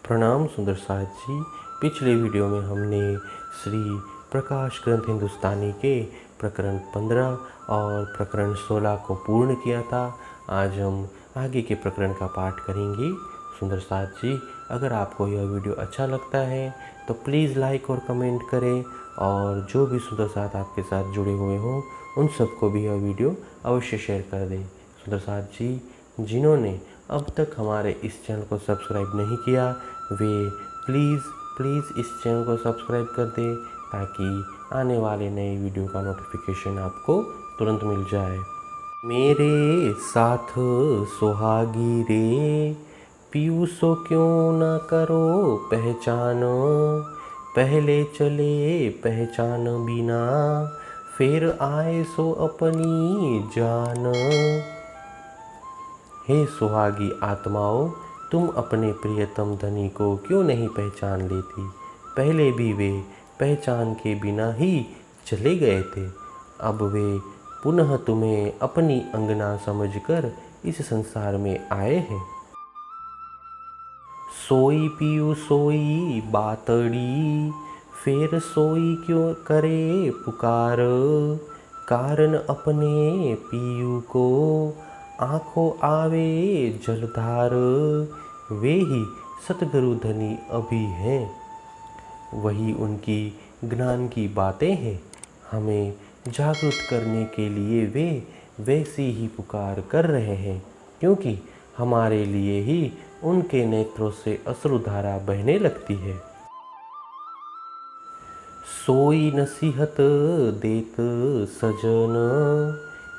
प्रणाम सुंदर साथ जी। पिछले वीडियो में हमने श्री प्रकाश ग्रंथ हिंदुस्तानी के प्रकरण 15 और प्रकरण 16 को पूर्ण किया था। आज हम आगे के प्रकरण का पाठ करेंगे। सुंदर साथ जी, अगर आपको यह वीडियो अच्छा लगता है तो प्लीज़ लाइक और कमेंट करें, और जो भी सुंदर साथ आपके साथ जुड़े हुए हों उन सबको भी यह वीडियो अवश्य शेयर कर दें। सुंदर साथ जी, जिन्होंने अब तक हमारे इस चैनल को सब्सक्राइब नहीं किया, वे प्लीज़ इस चैनल को सब्सक्राइब कर दें ताकि आने वाले नए वीडियो का नोटिफिकेशन आपको तुरंत मिल जाए। मेरे साथ सुहागी रे, पियू सो क्यों न करो पहचान, पहले चले पहचान बिना, फिर आए सो अपनी जान। हे सुहागी आत्माओं, तुम अपने प्रियतम धनी को क्यों नहीं पहचान लेती? पहले भी वे पहचान के बिना ही चले गए थे, अब वे पुनः तुम्हें अपनी अंगना समझकर इस संसार में आए हैं। सोई पियू सोई बातड़ी, फिर सोई क्यों करे पुकार, कारण अपने पियू को आँखों आवे जलधार। वे ही सतगुरु धनी अभी हैं, वही उनकी ज्ञान की बातें हैं। हमें जागरूक करने के लिए वे वैसी ही पुकार कर रहे हैं, क्योंकि हमारे लिए ही उनके नेत्रों से अश्रुधारा बहने लगती है। सोई नसीहत देत सजन,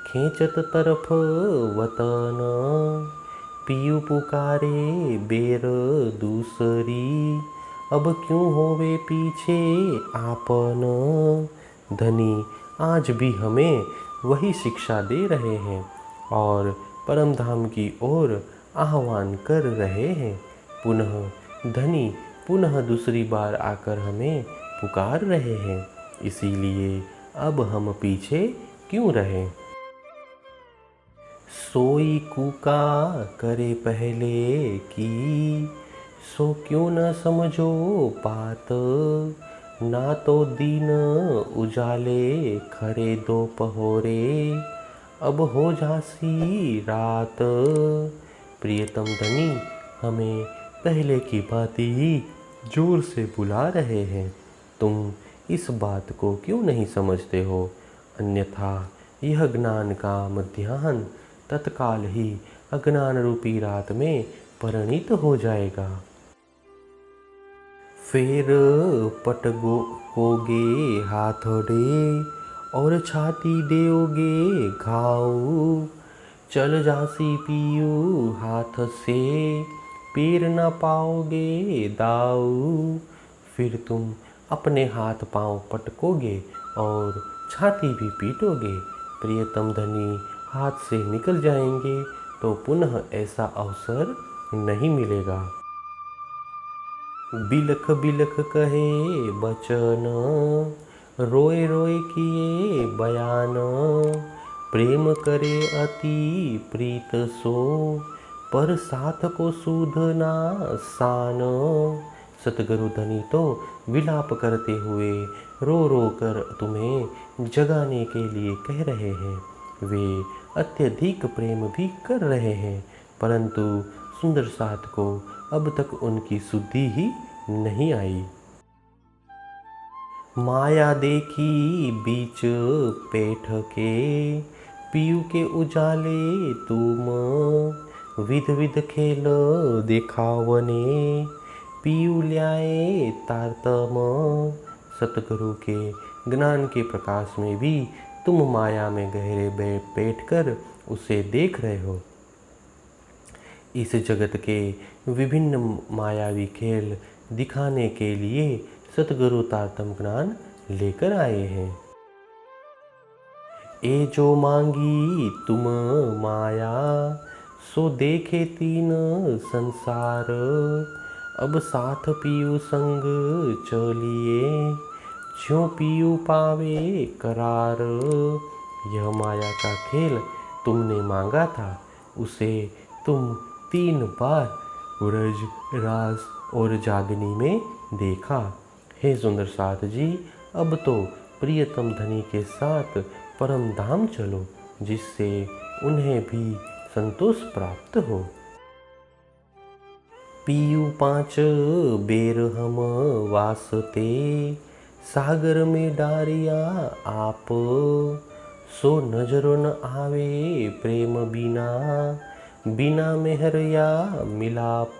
खींचत तरफ वतन, पियू पुकारे बेर दूसरी, अब क्यों होवे पीछे आपन। धनी आज भी हमें वही शिक्षा दे रहे हैं और परम धाम की ओर आह्वान कर रहे हैं। धनी पुनः दूसरी बार आकर हमें पुकार रहे हैं, इसीलिए अब हम पीछे क्यों रहें। सोई कूका करे पहले की, सो क्यों न समझो बात, ना तो दिन उजाले खरे दोपहरे, अब हो जासी रात। प्रियतम धनी हमें पहले की बात ही जोर से बुला रहे हैं, तुम इस बात को क्यों नहीं समझते हो? अन्यथा यह ज्ञान का मध्याह्न तत्काल ही अज्ञान रूपी रात में परिणित हो जाएगा। फिर पटकोगे हाथड़े और छाती देओगे घाव, चल जासी पियू हाथ से पीर न पाओगे दाऊ। फिर तुम अपने हाथ पांव पटकोगे और छाती भी पीटोगे, प्रियतम धनी हाथ से निकल जाएंगे तो पुनः ऐसा अवसर नहीं मिलेगा। बिलख बिलख कहे बचन, रोए रोए किए बयान, प्रेम करे अति प्रीत सो, पर साथ को सूध ना सान। सतगुरु धनी तो विलाप करते हुए रो रो कर तुम्हें जगाने के लिए कह रहे हैं। वे अत्यधिक प्रेम भी कर रहे हैं, परंतु सुंदर साथ को अब तक उनकी शुद्धि ही नहीं आई। माया देखी बीच पेठ के, पियू के उजाले तुम, विध विध खेल दिखावने, पियू ल्याए तारतम। सतगुरु के ज्ञान के प्रकाश में भी तुम माया में गहरे बैठकर उसे देख रहे हो। इस जगत के विभिन्न मायावी खेल दिखाने के लिए सतगुरु तारतम ज्ञान लेकर आए हैं। ए जो मांगी तुम माया, सो देखे तीन संसार, अब साथ पियू संग चलिए, ज्यों पियू पावे करार। यह माया का खेल तुमने मांगा था, उसे तुम 3 बार व्रज रास और जागनी में देखा। हे सुंदर साथ जी, अब तो प्रियतम धनी के साथ परम धाम चलो, जिससे उन्हें भी संतोष प्राप्त हो। पीयू 5 बेर हम वासते, सागर में डारिया आप, सो नजरो न आवे प्रेम बिना, बिना मेहर या मिलाप।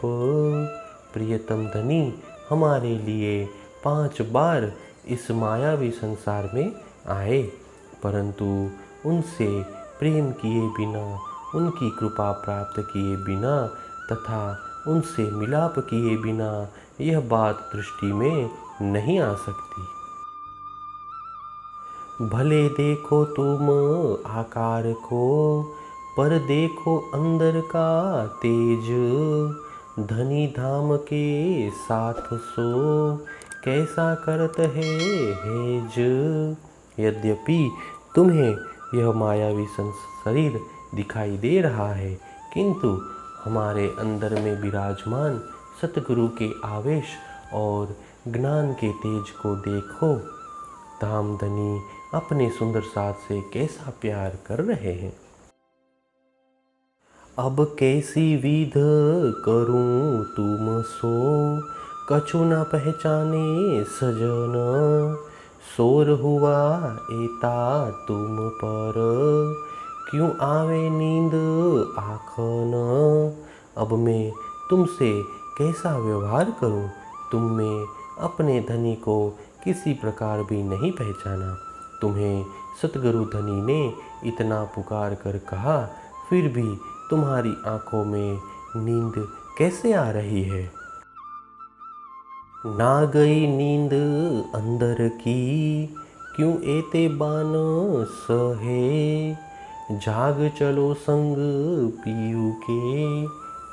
प्रियतम धनी हमारे लिए 5 बार इस मायावी संसार में आए, परंतु उनसे प्रेम किए बिना, उनकी कृपा प्राप्त किए बिना तथा उनसे मिलाप किए बिना यह बात दृष्टि में नहीं आ सकती। भले देखो तुम आकार को, पर देखो अंदर का तेज, धनी धाम के साथ सो, कैसा करत है हेज। यद्यपि तुम्हें यह मायावी शरीर दिखाई दे रहा है, किंतु हमारे अंदर में विराजमान सतगुरु के आवेश और ज्ञान के तेज को देखो। धामधनी अपने सुंदर साथ से कैसा प्यार कर रहे हैं। अब कैसी विध करूं तुम सो, कछु न पहचाने सजन, शोर हुआ एता तुम पर, क्यों आवे नींद आँखन। अब मैं तुमसे कैसा व्यवहार करूं, तुम में अपने धनी को किसी प्रकार भी नहीं पहचाना। तुम्हें सतगुरु धनी ने इतना पुकार कर कहा, फिर भी तुम्हारी आंखों में नींद कैसे आ रही है। ना गई नींद अंदर की, क्यों एते बान सहे, जाग चलो संग पीयू के,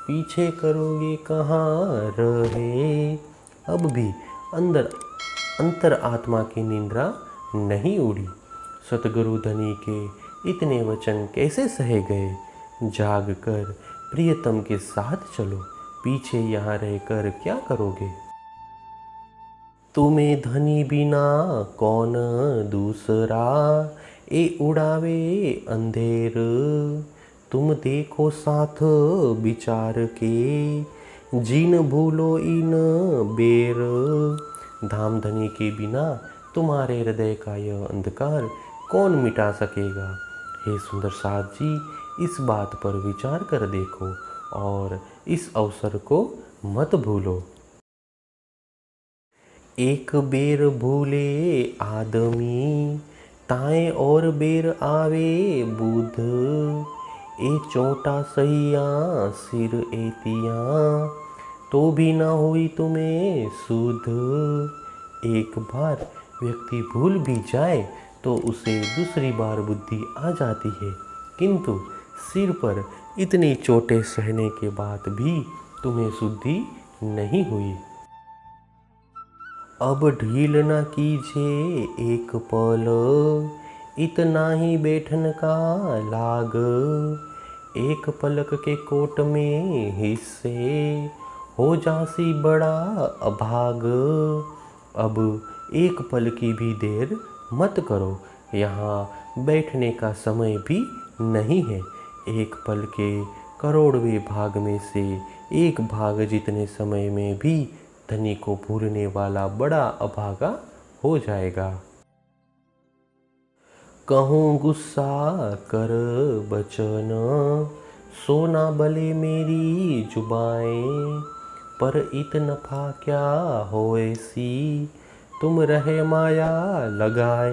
पीछे करोगे कहाँ रहे। अब भी अंतर आत्मा की निंद्रा नहीं उड़ी। सतगुरु धनी के इतने वचन कैसे सहे गए। जाग कर प्रियतम के साथ चलो, पीछे यहाँ रहकर क्या करोगे। तुम्हें धनी बिना कौन दूसरा, ए उड़ावे अंधेर, तुम देखो साथ विचार के, जिन भूलो इन बेर। धामधनी के बिना तुम्हारे हृदय का यह अंधकार कौन मिटा सकेगा। हे सुंदर साथ जी, इस बात पर विचार कर देखो और इस अवसर को मत भूलो। एक बेर भूले आदमी, ताए और बेर आवे बुध, ए चोटा सैया सिर एतिया, तो भी ना हुई तुम्हें सुध। एक बार व्यक्ति भूल भी जाए तो उसे दूसरी बार बुद्धि आ जाती है, किंतु सिर पर इतनी चोटें सहने के बाद भी तुम्हें शुद्धि नहीं हुई। अब ढील न कीजिए एक पल, इतना ही बैठन का लाग, एक पलक के कोट में हिस्से, हो जासी बड़ा अभाग। अब एक पल की भी देर मत करो, यहाँ बैठने का समय भी नहीं है। एक पल के करोड़वें भाग में से एक भाग जितने समय में भी धनी को भूलने वाला बड़ा अभागा हो जाएगा। कहूँ गुस्सा कर बचन, सोना भले मेरी जुबाएं, पर इतनफा क्या होए सी, तुम रहे माया लगाए।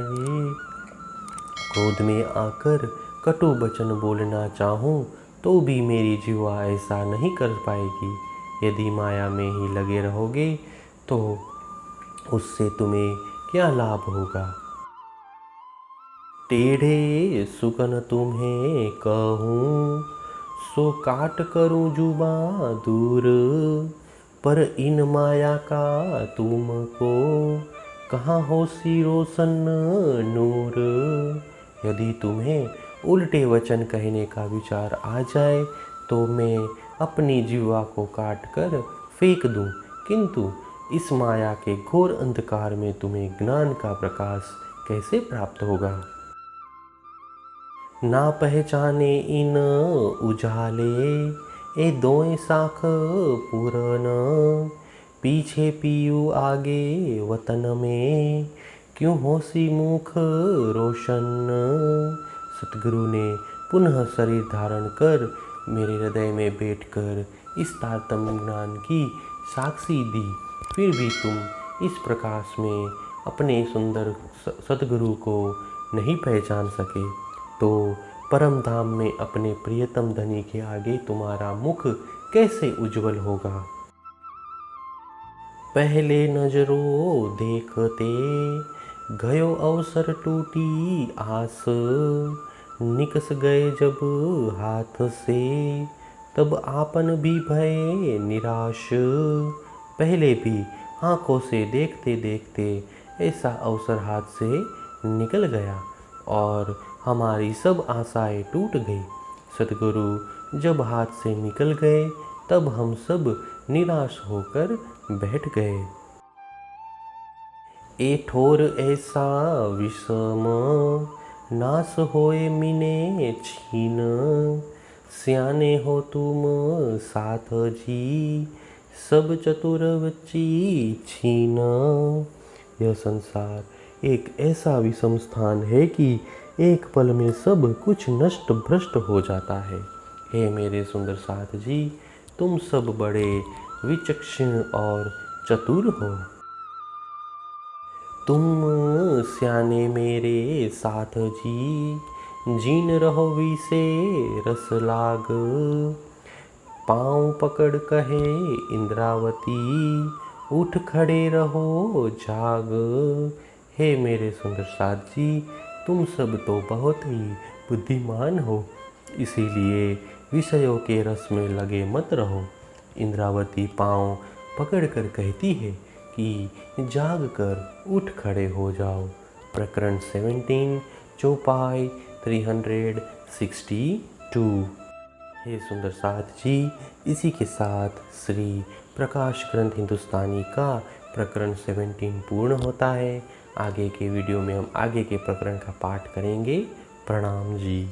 क्रोध में आकर कटु वचन बोलना चाहूँ तो भी मेरी जीवा ऐसा नहीं कर पाएगी। यदि माया में ही लगे रहोगे तो उससे तुम्हें क्या लाभ होगा। टेढ़े सुकन तुम्हें कहूँ, सो काट करूँ जुबा दूर, पर इन माया का तुमको, कहाँ हो सी रोशन नूर। यदि तुम्हें उल्टे वचन कहने का विचार आ जाए तो मैं अपनी जीवा को काट कर फेंक दूं, किंतु इस माया के घोर अंधकार में तुम्हें ज्ञान का प्रकाश कैसे प्राप्त होगा। ना पहचाने इन उजाले ए दोए साख पूरन, पीछे पियू आगे वतन में क्यों होसी मुख रोशन। सतगुरु ने पुनः शरीर धारण कर मेरे हृदय में बैठकर इस तारतम्य ज्ञान की साक्षी दी। फिर भी तुम इस प्रकाश में अपने सुंदर सतगुरु को नहीं पहचान सके, तो परम धाम में अपने प्रियतम धनी के आगे तुम्हारा मुख कैसे उज्जवल होगा। पहले नजरों देखते गयो अवसर टूटी आस, निकस गए जब हाथ से तब आपन भी भये निराश। पहले भी आंखों से देखते देखते ऐसा अवसर हाथ से निकल गया और हमारी सब आशाएं टूट गई। सतगुरु जब हाथ से निकल गए तब हम सब निराश होकर बैठ गए। ए ठोर ऐसा विषम नाश होए मिने छीन, सियाने हो तुम साथ जी सब चतुर बच्ची छीन। यह संसार एक ऐसा विषम स्थान है कि एक पल में सब कुछ नष्ट भ्रष्ट हो जाता है। हे मेरे सुंदर साथ जी, तुम सब बड़े विचक्षण और चतुर हो। तुम स्याने मेरे साथ जी, जीन रहो विसे रस लाग, पाँव पकड़ कहे इंद्रावती उठ खड़े रहो जाग। हे मेरे सुंदर साथ जी, तुम सब तो बहुत ही बुद्धिमान हो, इसीलिए विषयों के रस में लगे मत रहो। इंद्रावती पाँव पकड़कर कहती है कि जाग कर उठ खड़े हो जाओ। प्रकरण 17 चौपाई 362। हे सुंदर साथ जी, इसी के साथ श्री प्रकाश ग्रंथ हिंदुस्तानी का प्रकरण 17 पूर्ण होता है। आगे के वीडियो में हम आगे के प्रकरण का पाठ करेंगे। प्रणाम जी।